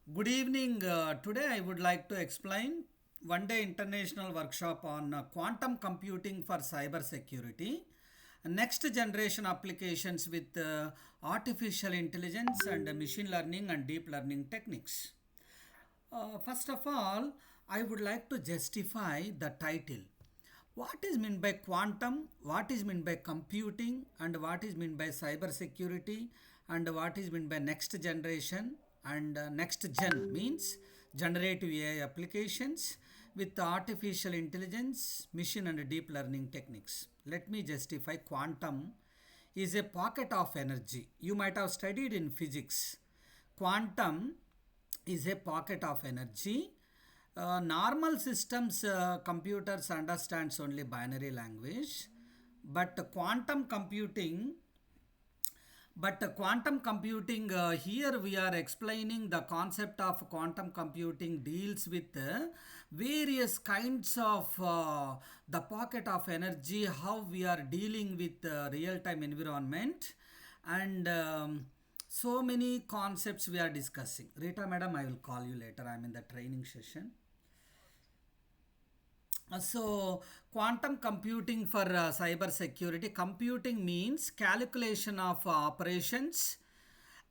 Good evening. Today I would like to explain one day international workshop on quantum computing for cyber security, next generation applications with artificial intelligence and machine learning and deep learning techniques. First of all, I would like to justify the title. What is meant by quantum? What is meant by computing? And what is meant by cyber security? And what is meant by next generation? And next gen means generative AI applications with artificial intelligence, machine and deep learning techniques. Let me justify quantum is a pocket of energy. You might have studied in physics. Quantum is a pocket of energy. Normal systems, computers understands only binary language, but quantum computing, here we are explaining the concept of quantum computing deals with various kinds of the pocket of energy, how we are dealing with real-time environment, and so many concepts we are discussing. Rita madam, I will call you later. I am in the training session. So, quantum computing for cyber security. Computing means calculation of operations,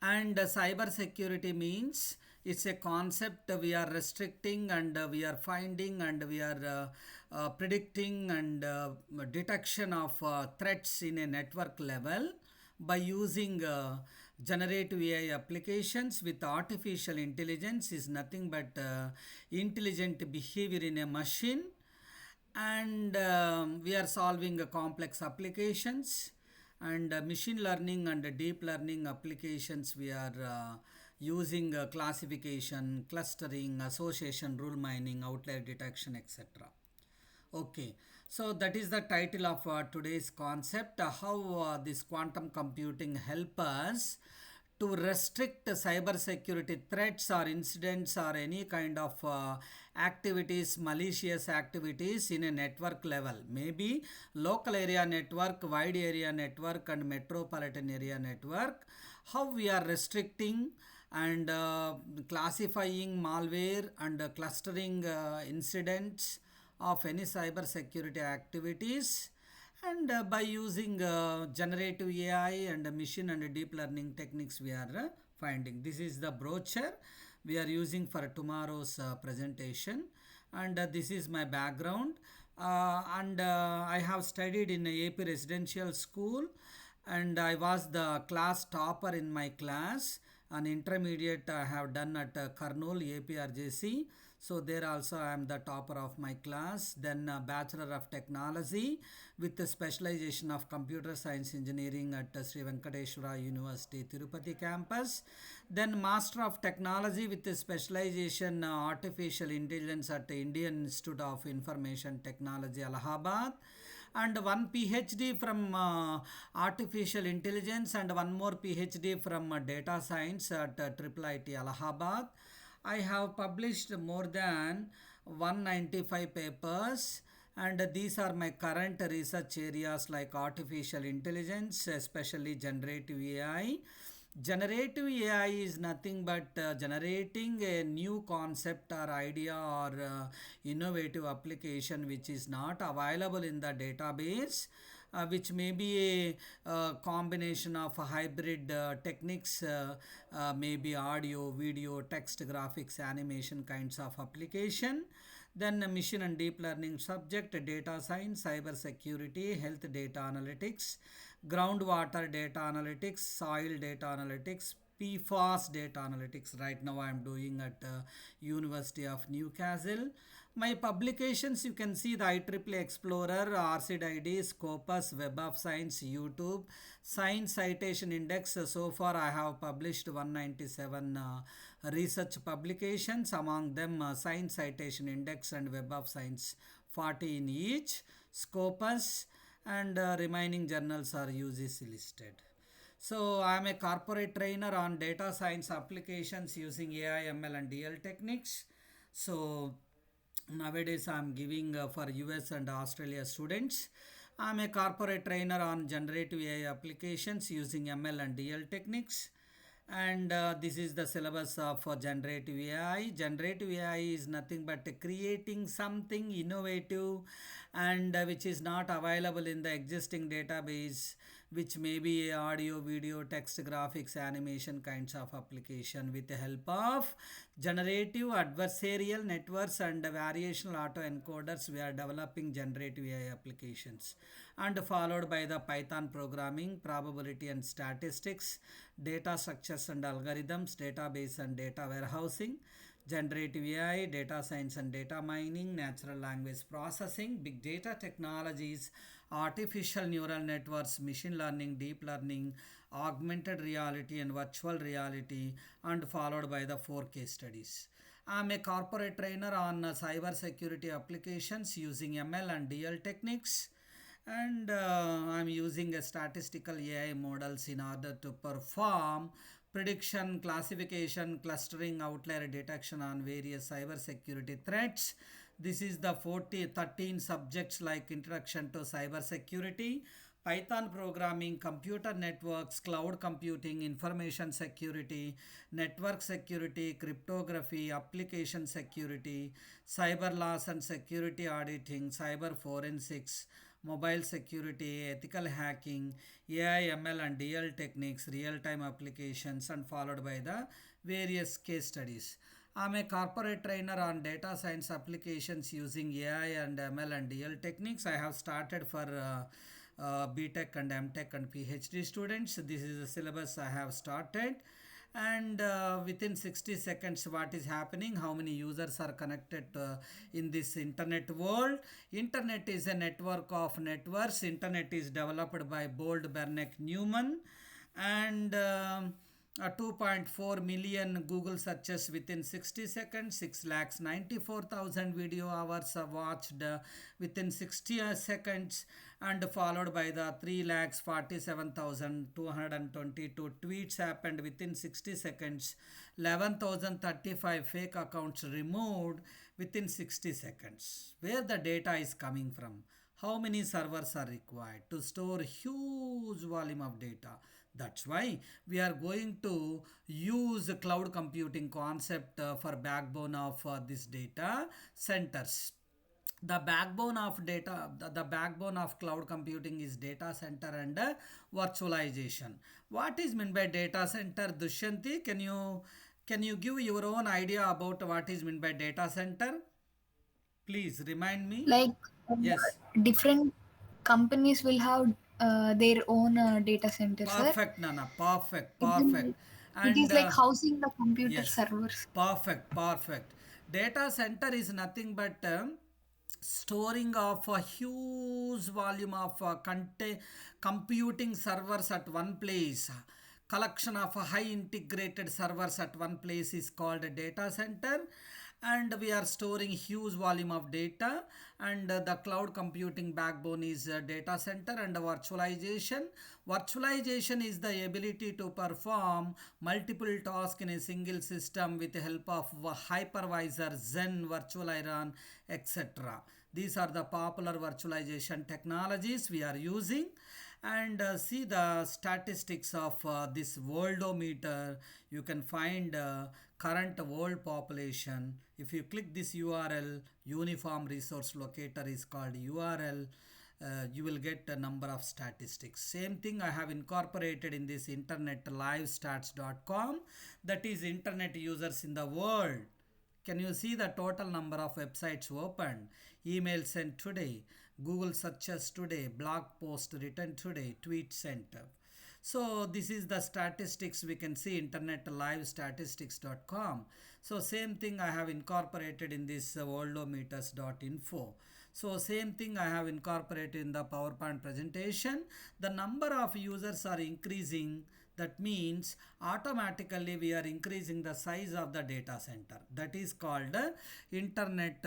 and cyber security means it's a concept we are restricting and we are finding and we are predicting and detection of threats in a network level by using generative AI applications with artificial intelligence is nothing but intelligent behavior in a machine, and we are solving complex applications, and machine learning and deep learning applications we are using classification, clustering, association, rule mining, outlier detection, etc. Okay, so that is the title of today's concept, how this quantum computing help us to restrict cyber security threats or incidents or any kind of activities, malicious activities in a network level. Maybe local area network, wide area network and metropolitan area network. How we are restricting and classifying malware and clustering incidents of any cyber security activities, and by using generative AI and machine and deep learning techniques we are finding. This is the brochure we are using for tomorrow's presentation, and this is my background, and I have studied in a AP residential school, and I was the class topper in my class. An intermediate I have done at Kurnool APRJC. So there also I am the topper of my class. Then Bachelor of Technology with the specialization of Computer Science Engineering at Sri Venkateswara University Tirupati campus. Then Master of Technology with the specialization Artificial Intelligence at Indian Institute of Information Technology Allahabad, and one PhD from Artificial Intelligence and one more PhD from Data Science at IIIT Allahabad. I have published more than 195 papers, and these are my current research areas like artificial intelligence, especially generative AI. Generative AI is nothing but generating a new concept or idea or innovative application which is not available in the database, which may be a combination of hybrid techniques, maybe audio, video, text, graphics, animation kinds of application. Then machine and deep learning subject, data science, cyber security, health data analytics, groundwater data analytics, soil data analytics, PFAS data analytics. Right now I am doing at University of Newcastle. My publications, you can see the IEEE Explorer, RCID ID, Scopus, Web of Science, YouTube, Science Citation Index. So far I have published 197 research publications, among them Science Citation Index and Web of Science 40 in each. Scopus and remaining journals are UGC listed. So I am a corporate trainer on data science applications using AI, ML and DL techniques. So nowadays I am giving for US and Australia students. I am a corporate trainer on generative AI applications using ML and DL techniques. And this is the syllabus of generative AI. Generative AI is nothing but creating something innovative and which is not available in the existing database, which may be audio, video, text, graphics, animation kinds of application. With the help of generative adversarial networks and variational autoencoders, we are developing generative AI applications, and followed by the Python programming, probability and statistics, data structures and algorithms, database and data warehousing, generative AI, data science and data mining, natural language processing, big data technologies, artificial neural networks, machine learning, deep learning, augmented reality and virtual reality, and followed by the 4 case studies. I'm a corporate trainer on cyber security applications using ML and DL techniques, and I'm using a statistical AI models in order to perform prediction, classification, clustering, outlier detection on various cyber security threats. This is the 13 subjects like introduction to cyber security, Python programming, computer networks, cloud computing, information security, network security, cryptography, application security, cyber loss and security auditing, cyber forensics, mobile security, ethical hacking, AI, ML and DL techniques, real-time applications, and followed by the various case studies. I'm a corporate trainer on data science applications using AI and ML and DL techniques. I have started for BTech and MTech and PhD students. This is the syllabus I have started, and within 60 seconds what is happening, how many users are connected in this internet world. Internet is a network of networks. Internet is developed by Bold, Berneck, Newman, and 2.4 million Google searches within 60 seconds, 6,94,000 video hours are watched within 60 seconds, and followed by the 3,47,222 tweets happened within 60 seconds, 11,035 fake accounts removed within 60 seconds. Where the data is coming from? How many servers are required to store huge volume of data? That's why we are going to use cloud computing concept for backbone of this data centers. The backbone of the backbone of cloud computing is data center and virtualization. What is meant by data center, Dushanti? Can you give your own idea about what is meant by data center? Please remind me. Like Yes. different companies will have their own data center, sir. Perfect, Nana. Perfect, It will, perfect. it And is like housing the computer yes, servers. perfect, perfect. Data center is nothing but storing of a huge volume of computing servers at one place. Collection of high integrated servers at one place is called a data center, and we are storing huge volume of data, and the cloud computing backbone is data center and virtualization is the ability to perform multiple tasks in a single system with the help of hypervisor, Zen, virtual iron, etc. These are the popular virtualization technologies we are using. And see the statistics of this worldometer. You can find current world population. If you click this URL, uniform resource locator is called URL, you will get a number of statistics. Same thing I have incorporated in this internet livestats.com, that is internet users in the world. Can you see the total number of websites opened, email sent today, Google searches today, blog post written today, tweet sent? So this is the statistics we can see, internet live statistics.com. So same thing I have incorporated in this worldometers.info. So same thing I have incorporated in the PowerPoint presentation. The number of users are increasing. That means automatically we are increasing the size of the data center. That is called internet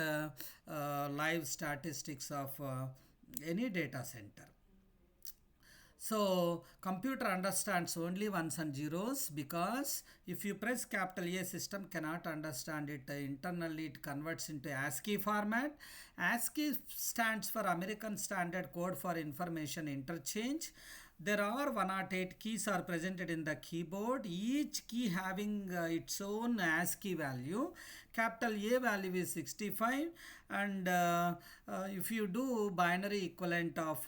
live statistics of any data center. So computer understands only ones and zeros, because if you press capital A, system cannot understand it. Internally it converts into ASCII format. ASCII stands for American Standard Code for Information Interchange. There are 108 keys are presented in the keyboard, each key having its own ASCII value. Capital A value is 65, and if you do binary equivalent of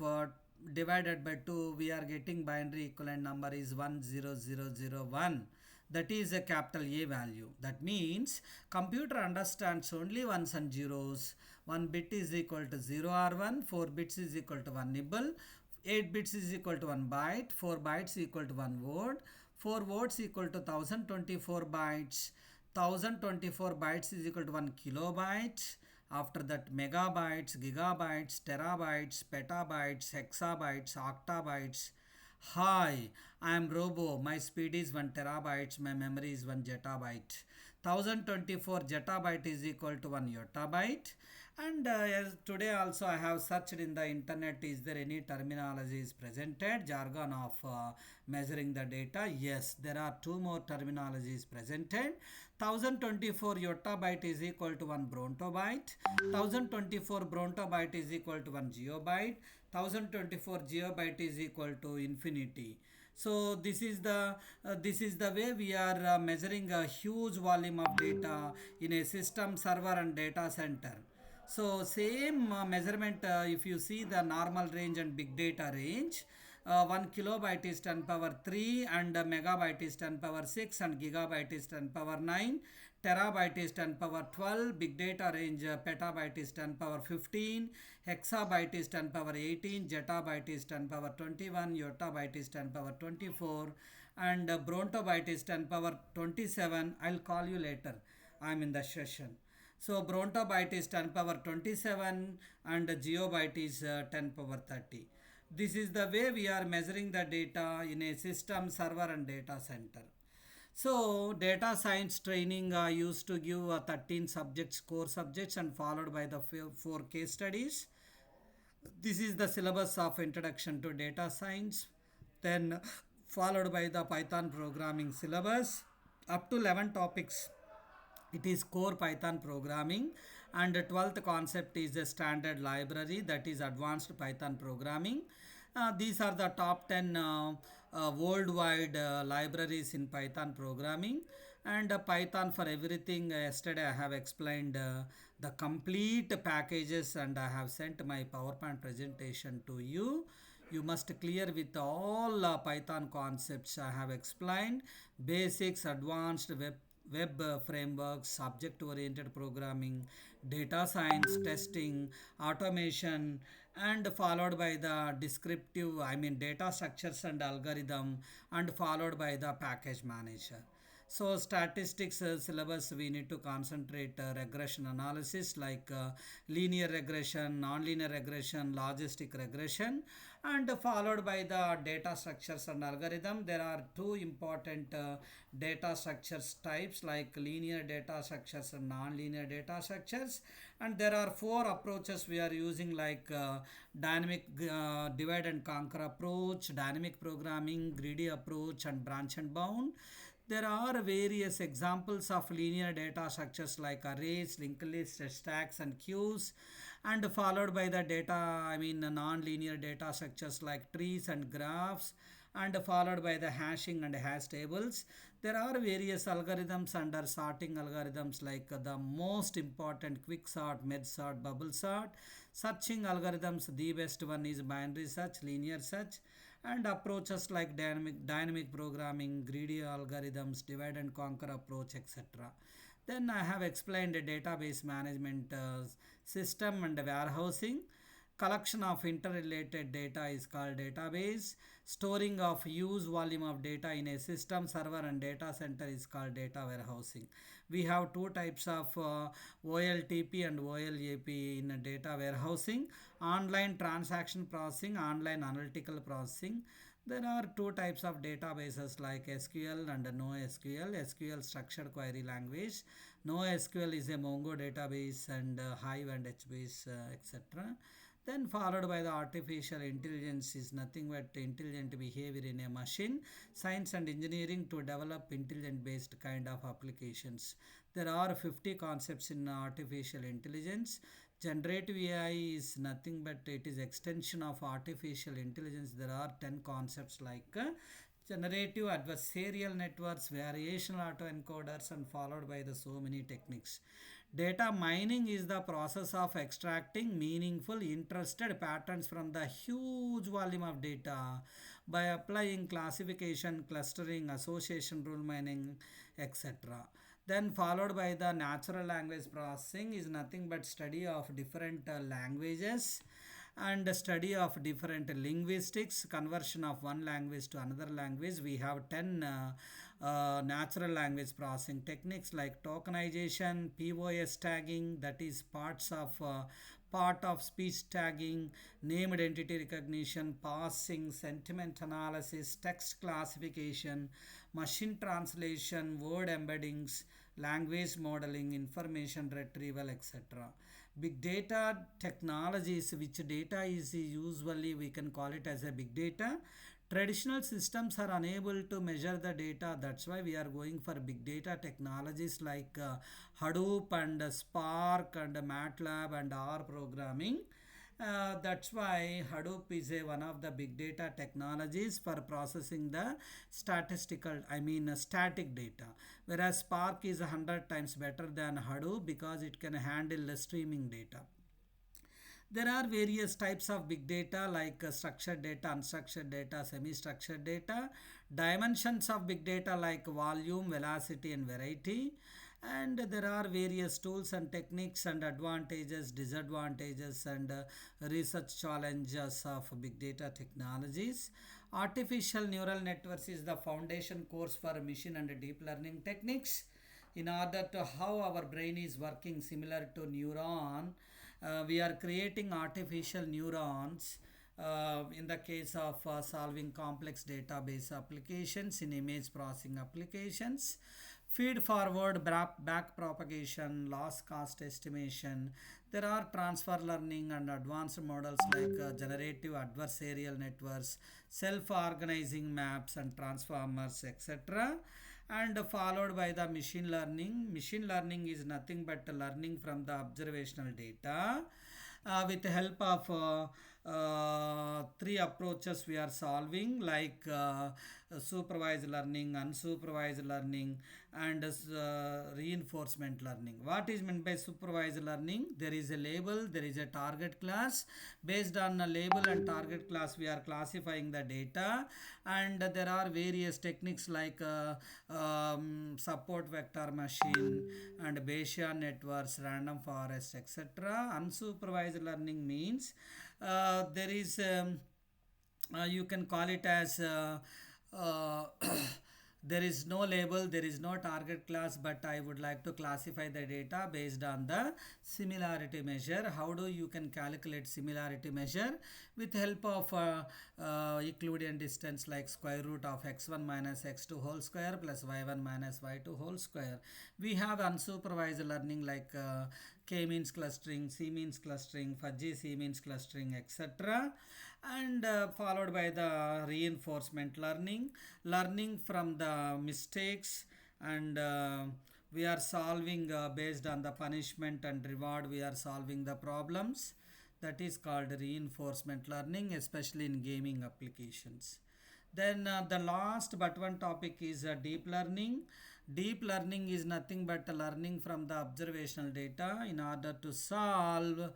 divided by 2, we are getting binary equivalent number is 10001. That is a capital A value. That means computer understands only ones and zeros. 1 bit is equal to 0 or 1, 4 bits is equal to 1 nibble, 8 bits is equal to 1 byte, 4 bytes equal to 1 word, 4 words equal to 1024 bytes, 1024 bytes is equal to 1 kilobyte. After that, megabytes, gigabytes, terabytes, petabytes, hexabytes, octabytes. Hi, I am Robo. My speed is 1 terabytes. My memory is 1 zettabyte. 1024 zettabyte is equal to 1 yottabyte. And as today also I have searched in the internet, is there any terminology is presented, jargon of measuring the data? Yes, there are two more terminologies presented. 1024 yottabyte is equal to 1 brontobyte. 1024 brontobyte is equal to 1 geobyte. 1024 geobyte is equal to infinity. So this is the way we are measuring a huge volume of data in a system, server and data center. So same measurement, if you see the normal range and big data range, 1 kilobyte is 10 power 3, and megabyte is 10 power 6, and gigabyte is 10 power 9, terabyte is 10 power 12, big data range petabyte is 10 power 15, hexabyte is 10 power 18, zettabyte is 10 power 21, yottabyte is 10 power 24, and brontobyte is 10 power 27. I'll call you later. I'm in the session. So brontobyte is 10 power 27, and geobyte is 10 power 30. This is the way we are measuring the data in a system, server and data center. So data science training used to give 13 subjects, core subjects, and followed by the 4 case studies. This is the syllabus of introduction to data science. Then followed by the Python programming syllabus. Up to 11 topics, it is core Python programming, and 12th concept is a standard library, that is advanced Python programming. These are the top 10 worldwide libraries in Python programming, and Python for everything. Yesterday I have explained the complete packages, and I have sent my PowerPoint presentation to you. You must clear with all Python concepts I have explained: basics, advanced, web frameworks, object oriented programming, data science, testing, automation, and followed by the descriptive, I mean data structures and algorithm, and followed by the package manager. So statistics syllabus, we need to concentrate regression analysis like linear regression, nonlinear regression, logistic regression, and followed by the data structures and algorithm. There are two important data structures types like linear data structures and nonlinear data structures, and there are 4 approaches we are using like dynamic divide and conquer approach, dynamic programming, greedy approach, and branch and bound. There are various examples of linear data structures like arrays, linked lists, stacks, and queues, and followed by the data, I mean non-linear data structures like trees and graphs, and followed by the hashing and hash tables. There are various algorithms under sorting algorithms like the most important quick sort, merge sort, bubble sort. Searching algorithms, the best one is binary search, linear search, and approaches like dynamic programming, greedy algorithms, divide and conquer approach, etc. Then I have explained a database management system and warehousing. Collection of interrelated data is called database. Storing of huge volume of data in a system, server and data center is called data warehousing. We have two types of OLTP and OLAP in data warehousing: online transaction processing, online analytical processing. There are two types of databases like SQL and NoSQL. SQL structured query language. NoSQL is a Mongo database, and Hive and HBase, etc. Then followed by the artificial intelligence is nothing but intelligent behavior in a machine. Science and engineering to develop intelligent based kind of applications. There are 50 concepts in artificial intelligence. Generative AI is nothing but it is extension of artificial intelligence. There are 10 concepts like generative adversarial networks, variational autoencoders, and followed by the so many techniques. Data mining is the process of extracting meaningful interested patterns from the huge volume of data by applying classification, clustering, association rule mining, etc. Then followed by the natural language processing is nothing but study of different languages and study of different linguistics, conversion of one language to another language. We have 10 natural language processing techniques like tokenization, POS tagging, that is part of speech tagging, named entity recognition, parsing, sentiment analysis, text classification, machine translation, word embeddings, language modeling, information retrieval, etc. Big data technologies, which data is usually we can call it as a big data. Traditional systems are unable to measure the data. That's why we are going for big data technologies like Hadoop and Spark and MATLAB and R programming. That's why Hadoop is one of the big data technologies for processing the static data. Whereas Spark is 100 times better than Hadoop because it can handle the streaming data. There are various types of big data like structured data, unstructured data, semi-structured data, dimensions of big data like volume, velocity, and variety. And there are various tools and techniques and advantages, disadvantages, and research challenges of big data technologies. Artificial neural networks is the foundation course for machine and deep learning techniques. In order to how our brain is working similar to neuron, we are creating artificial neurons in the case of solving complex database applications, in image processing applications, feed forward, back propagation, loss cost estimation. There are transfer learning and advanced models like generative adversarial networks, self-organizing maps and transformers, etc. And followed by the machine learning. Machine learning is nothing but learning from the observational data with the help of three approaches we are solving like supervised learning, unsupervised learning, and reinforcement learning. What is meant by supervised learning? There is a label, there is a target class. Based on a label and target class we are classifying the data, and there are various techniques like support vector machine and Bayesian networks, random forest, etc. Unsupervised learning means there is you can call it as uh, there is no label, there is no target class, but I would like to classify the data based on the similarity measure. How do you can calculate similarity measure? With help of Euclidean distance like square root of x1 minus x2 whole square plus y1 minus y2 whole square. We have unsupervised learning like k-means clustering, c-means clustering, fuzzy c-means clustering, etc. And followed by the reinforcement learning, learning from the mistakes, and we are solving based on the punishment and reward, we are solving the problems. That is called reinforcement learning, especially in gaming applications. Then the last but one topic is deep learning. Deep learning is nothing but learning from the observational data. In order to solve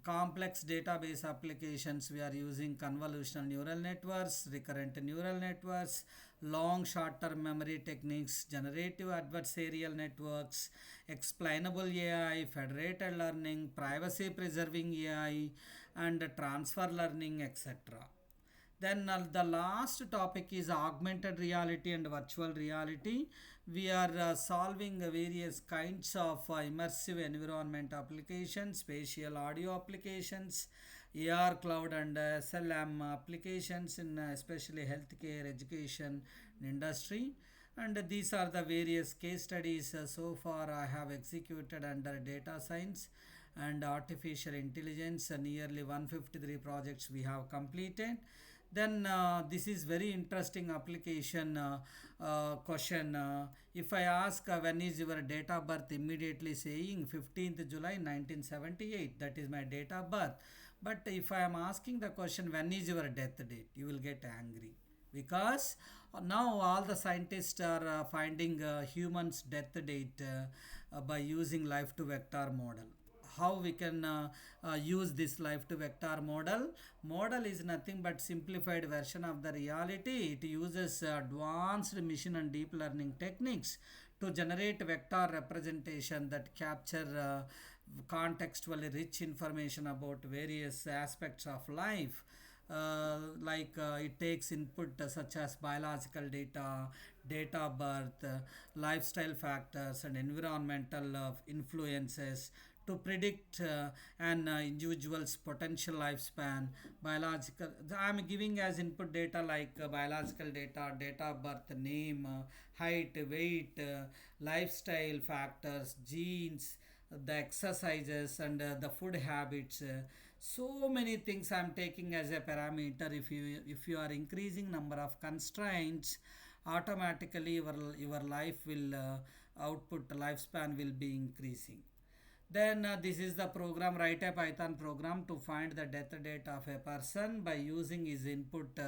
complex database applications, we are using convolutional neural networks, recurrent neural networks, long short-term memory techniques, generative adversarial networks, explainable AI, federated learning, privacy preserving AI, and transfer learning, etc. Then the last topic is augmented reality and virtual reality. We are solving various kinds of immersive environment applications, spatial audio applications, AR cloud and SLM applications in especially healthcare, education, and industry. And these are the various case studies so far I have executed under data science and artificial intelligence. Nearly 153 projects we have completed. Then this is very interesting application question. If I ask when is your date of birth, immediately saying 15th July 1978, that is my date of birth. But if I am asking the question when is your death date, you will get angry because now all the scientists are finding humans death date by using life to vector model. How we can use this life to vector model is nothing but simplified version of the reality. It uses advanced machine and deep learning techniques to generate vector representation that capture contextually rich information about various aspects of life. It takes input such as biological data, date of birth, lifestyle factors, and environmental influences to predict an individual's potential lifespan. Biological, I'm giving as input data like biological data, date of birth, name, height, weight, lifestyle factors, genes, the exercises, and the food habits. So many things I'm taking as a parameter. If you are increasing number of constraints, automatically your life will output lifespan will be increasing. Then this is the program. Write a Python program to find the death date of a person by using his input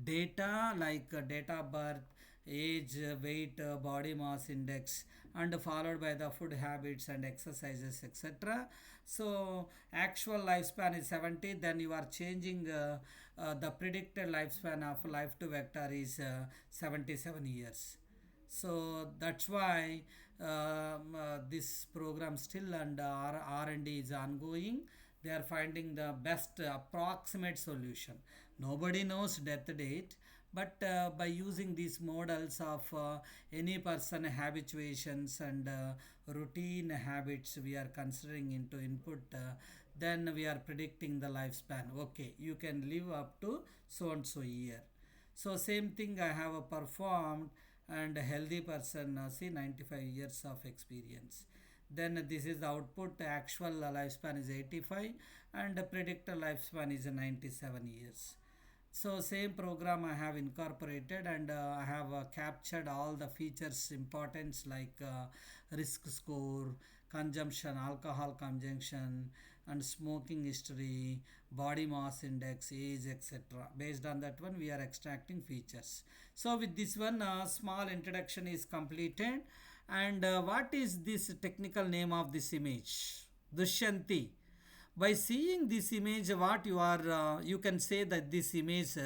data like date of birth, age, weight, body mass index, and followed by the food habits and exercises, etc. So actual lifespan is 70. Then you are changing the predicted lifespan of life to vector is 77 years. So that's why this program still and R&D is ongoing. They are finding the best approximate solution. Nobody knows death date, but by using these models of any person habituations and routine habits we are considering into input, then we are predicting the lifespan. Okay, you can live up to so and so year. So same thing I have performed, and a healthy person see 95 years of experience. Then this is the output. Actual lifespan is 85 and the predicted lifespan is 97 years. So same program I have incorporated, and I have captured all the features importance like risk score, consumption, alcohol consumption, and smoking history, body mass index, age, etc. Based on that one we are extracting features. So with this one small introduction is completed. And what is this technical name of this image? Dushyanti. By seeing this image, what you are, you can say that this image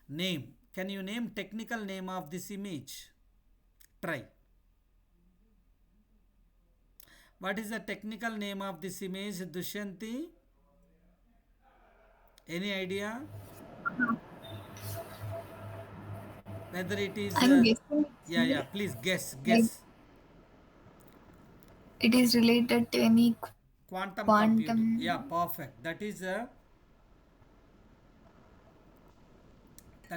name. Can you name technical name of this image? Try. What is the technical name of this image, Dushyanti? Any idea? Whether it is, I'm guessing yeah, yeah, please guess, like guess. it is related to any Quantum computing. Yeah, quantum. perfect. That is the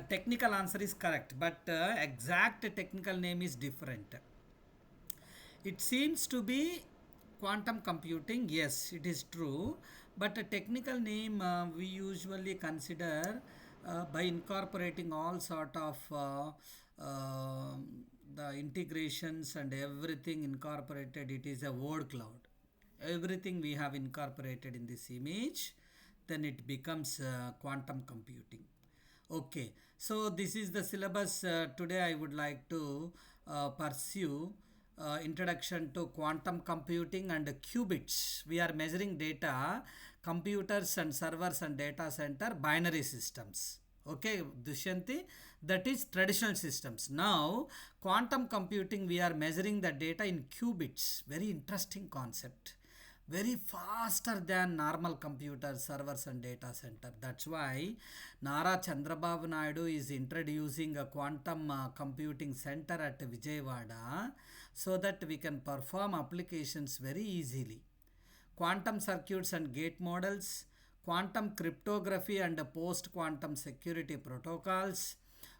technical answer is correct, but exact technical name is different. It seems to be quantum computing. Yes, it is true. But a technical name we usually consider by incorporating all sort of the integrations and everything incorporated. It is a word cloud. Everything we have incorporated in this image, then it becomes quantum computing. Okay, so this is the syllabus. Today I would like to pursue introduction to quantum computing and qubits. We are measuring data, computers and servers and data center binary systems. Okay, Dushyanti, that is traditional systems. Now, quantum computing, we are measuring the data in qubits. Very interesting concept, very faster than normal computer servers and data center. That's why Nara Chandrababu Naidu is introducing a quantum computing center at Vijayawada so that we can perform applications very easily. Quantum circuits and gate models, quantum cryptography and post quantum security protocols,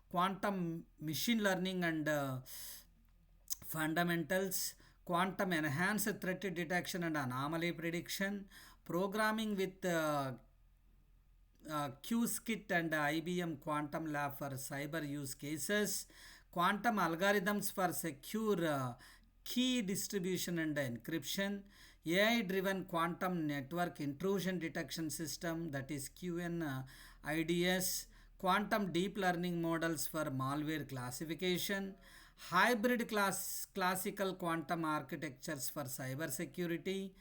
quantum machine learning and fundamentals, quantum enhanced threat detection and anomaly prediction, programming with QSKIT and IBM Quantum Lab for cyber use cases, quantum algorithms for secure key distribution and encryption, AI-driven quantum network intrusion detection system, that is QNIDS, quantum deep learning models for malware classification, hybrid classical quantum architectures for cyber security,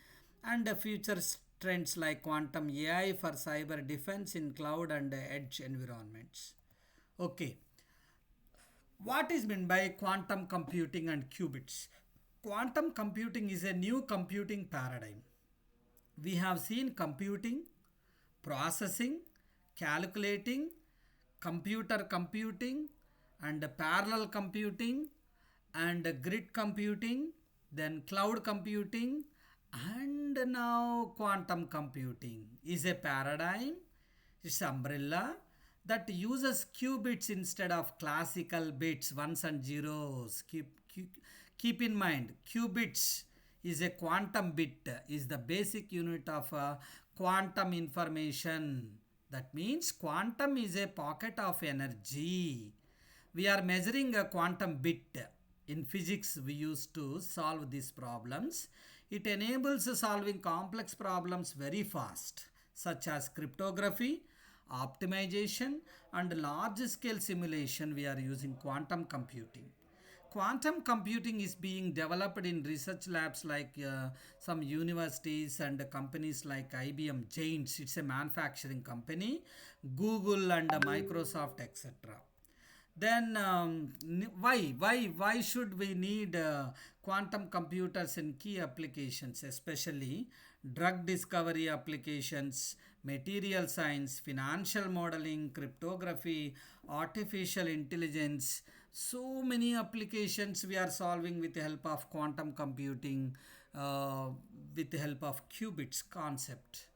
and future trends like quantum AI for cyber defense in cloud and edge environments. Okay, what is meant by quantum computing and qubits? Quantum computing is a new computing paradigm. We have seen computing, processing, calculating, computer computing, and parallel computing, and grid computing, then cloud computing, and now quantum computing is a paradigm, it's umbrella that uses qubits instead of classical bits, ones and zeros. Keep in mind, qubits is a quantum bit, is the basic unit of quantum information. That means quantum is a pocket of energy. We are measuring a quantum bit. In physics, we used to solve these problems. It enables solving complex problems very fast, such as cryptography, optimization, and large scale simulation. We are using quantum computing. Quantum computing is being developed in research labs like some universities and companies like IBM Giants, it's a manufacturing company, Google and Microsoft, etc. Then why should we need quantum computers in key applications, especially drug discovery applications, material science, financial modeling, cryptography, artificial intelligence? So many applications we are solving with the help of quantum computing, with the help of qubits concept.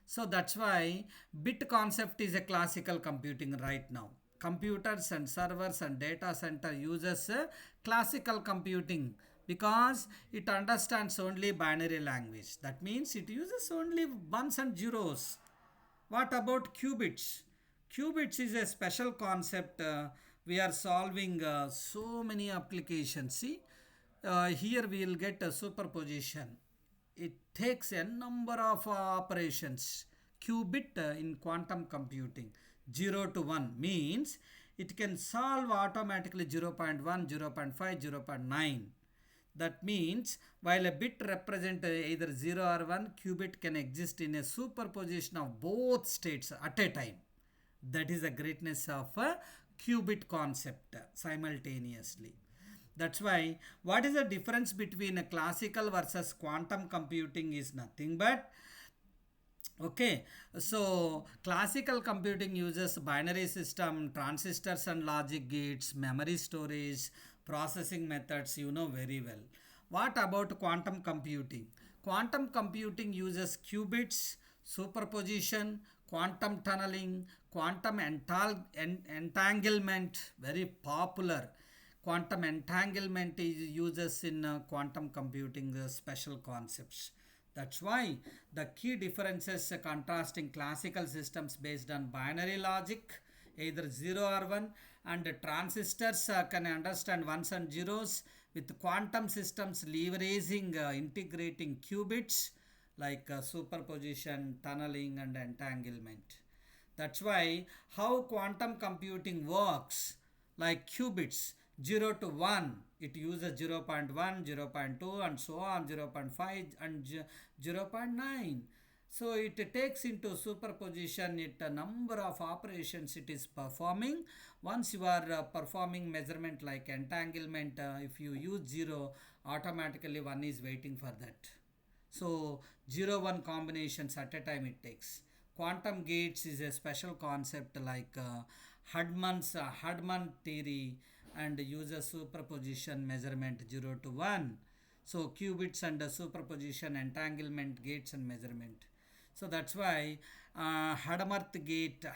So that's why bit concept is a classical computing right now. Computers and servers and data center uses classical computing because it understands only binary language. That means it uses only ones and zeros. What about qubits? Qubits is a special concept. We are solving so many applications. See, here we will get a superposition. It takes a number of operations. Qubit in quantum computing, 0 to 1 means it can solve automatically 0. 0.1, 0. 0.5, 0. 0.9. That means while a bit represents either 0 or 1, qubit can exist in a superposition of both states at a time. That is the greatness of a qubit concept simultaneously. That's why what is the difference between a classical versus quantum computing is nothing but, okay, so classical computing uses binary system, transistors and logic gates, memory storage, processing methods, you know very well. What about quantum computing? Quantum computing uses qubits, superposition, quantum tunneling, quantum entanglement, very popular. Quantum entanglement is uses in quantum computing special concepts. That's why the key differences contrasting classical systems based on binary logic, either 0 or 1, and transistors can understand ones and zeros, with quantum systems leveraging integrating qubits like superposition, tunneling, and entanglement. That's why how quantum computing works, like qubits, 0 to 1, it uses 0. 0.1, 0. 0.2, and so on, 0. 0.5 and 0. 0.9. So it takes into superposition it a number of operations it is performing. Once you are performing measurement like entanglement, if you use 0, automatically 1 is waiting for that. So 0 1 combinations at a time it takes. Quantum gates is a special concept like Hudman theory, and uses superposition measurement 0 to 1. So qubits and superposition, entanglement, gates and measurement. So that's why Hadamard gate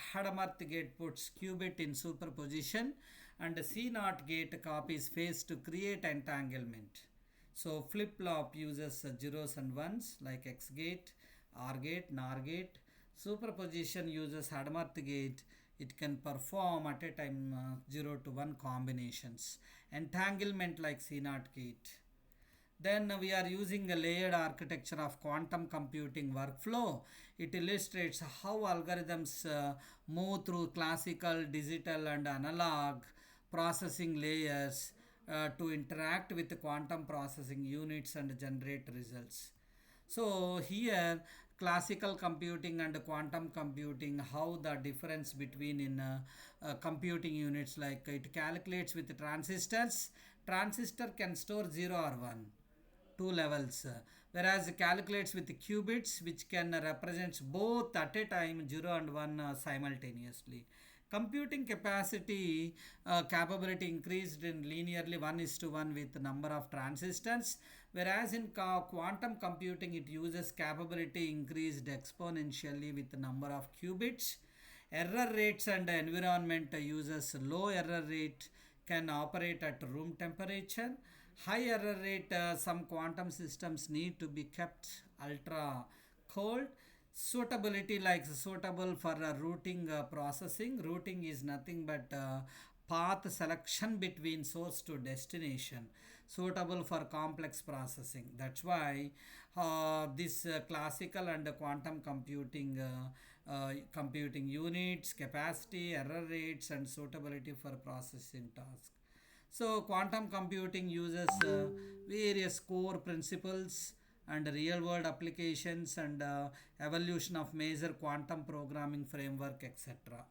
puts qubit in superposition, and C naught gate copies phase to create entanglement. So flip flop uses zeros and ones like X gate, OR gate, NOR gate. Superposition uses Hadamard gate. It can perform at a time 0 to 1 combinations. Entanglement like CNOT gate. Then we are using a layered architecture of quantum computing workflow. It illustrates how algorithms move through classical, digital, and analog processing layers to interact with the quantum processing units and generate results. So here classical computing and quantum computing, how the difference between in computing units, like it calculates with transistors. Transistor can store 0 or 1, two levels, whereas calculates with qubits, which can represent both at a time 0 and 1 simultaneously. Computing capacity capability increased in linearly 1 is to 1 with number of transistors, whereas in quantum computing it uses capability increased exponentially with number of qubits. Error rates and environment uses low error rate, can operate at room temperature. High error rate, some quantum systems need to be kept ultra cold. Suitability, like suitable for routing processing. Routing is nothing but path selection between source to destination. Suitable for complex processing. That's why this classical and quantum computing units, capacity, error rates, and suitability for processing tasks. So, quantum computing uses various core principles and real world applications and evolution of major quantum programming framework, etc.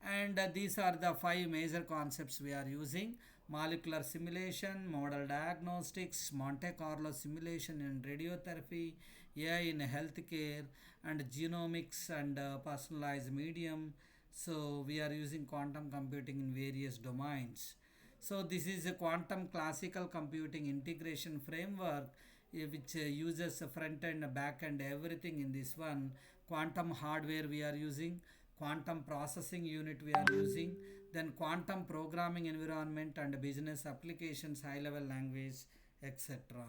And these are the five major concepts we are using: molecular simulation, model diagnostics, Monte Carlo simulation in radiotherapy, AI in healthcare, and genomics and personalized medium. So, we are using quantum computing in various domains. So this is a quantum classical computing integration framework, which uses a front end, back end, everything in this one. Quantum hardware we are using, quantum processing unit we are using, then quantum programming environment and business applications, high level language, etc.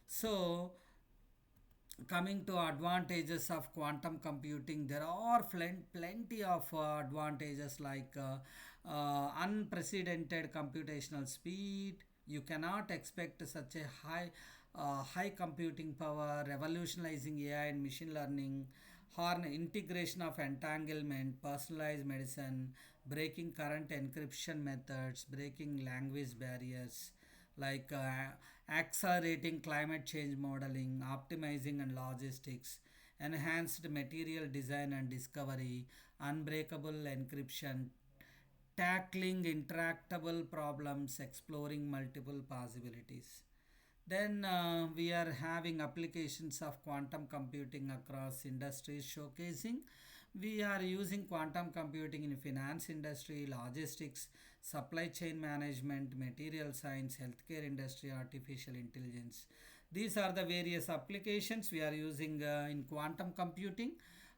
So coming to advantages of quantum computing, there are plenty of advantages, like unprecedented computational speed. You cannot expect such a high computing power, revolutionizing AI and machine learning, horn integration of entanglement, personalized medicine, breaking current encryption methods, breaking language barriers, like accelerating climate change modeling, optimizing and logistics, enhanced material design and discovery, unbreakable encryption, tackling intractable problems, exploring multiple possibilities. Then we are having applications of quantum computing across industries showcasing. We are using quantum computing in finance industry, logistics, supply chain management, material science, healthcare industry, artificial intelligence. These are the various applications we are using in quantum computing: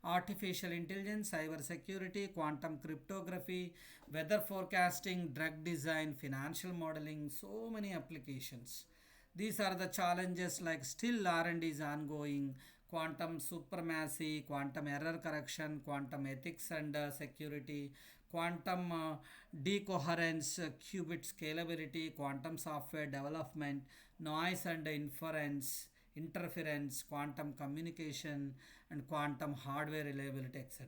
artificial intelligence, cyber security, quantum cryptography, weather forecasting, drug design, financial modeling, so many applications. These are the challenges, like still R&D is ongoing: quantum supremacy, quantum error correction, quantum ethics and security, quantum decoherence, qubit scalability, quantum software development, noise and inference, interference, quantum communication, and quantum hardware reliability, etc.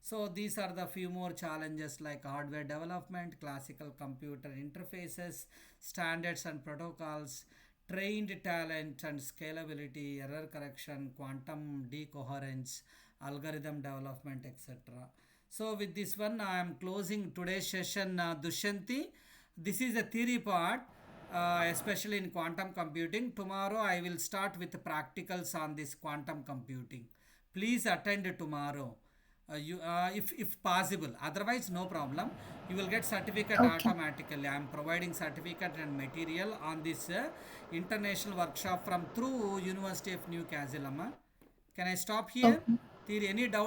So these are the few more challenges, like hardware development, classical computer interfaces, standards and protocols, trained talent and scalability, error correction, quantum decoherence, algorithm development, etc. So with this one, I am closing today's session, Dushanti. This is a theory part, especially in quantum computing. Tomorrow I will start with practicals on this quantum computing. Please attend tomorrow. If possible, otherwise no problem, you will get certificate Okay. automatically. I am providing certificate and material on this international workshop from through University of Newcastle. Amma, can I stop here? Okay. Theory, any doubt?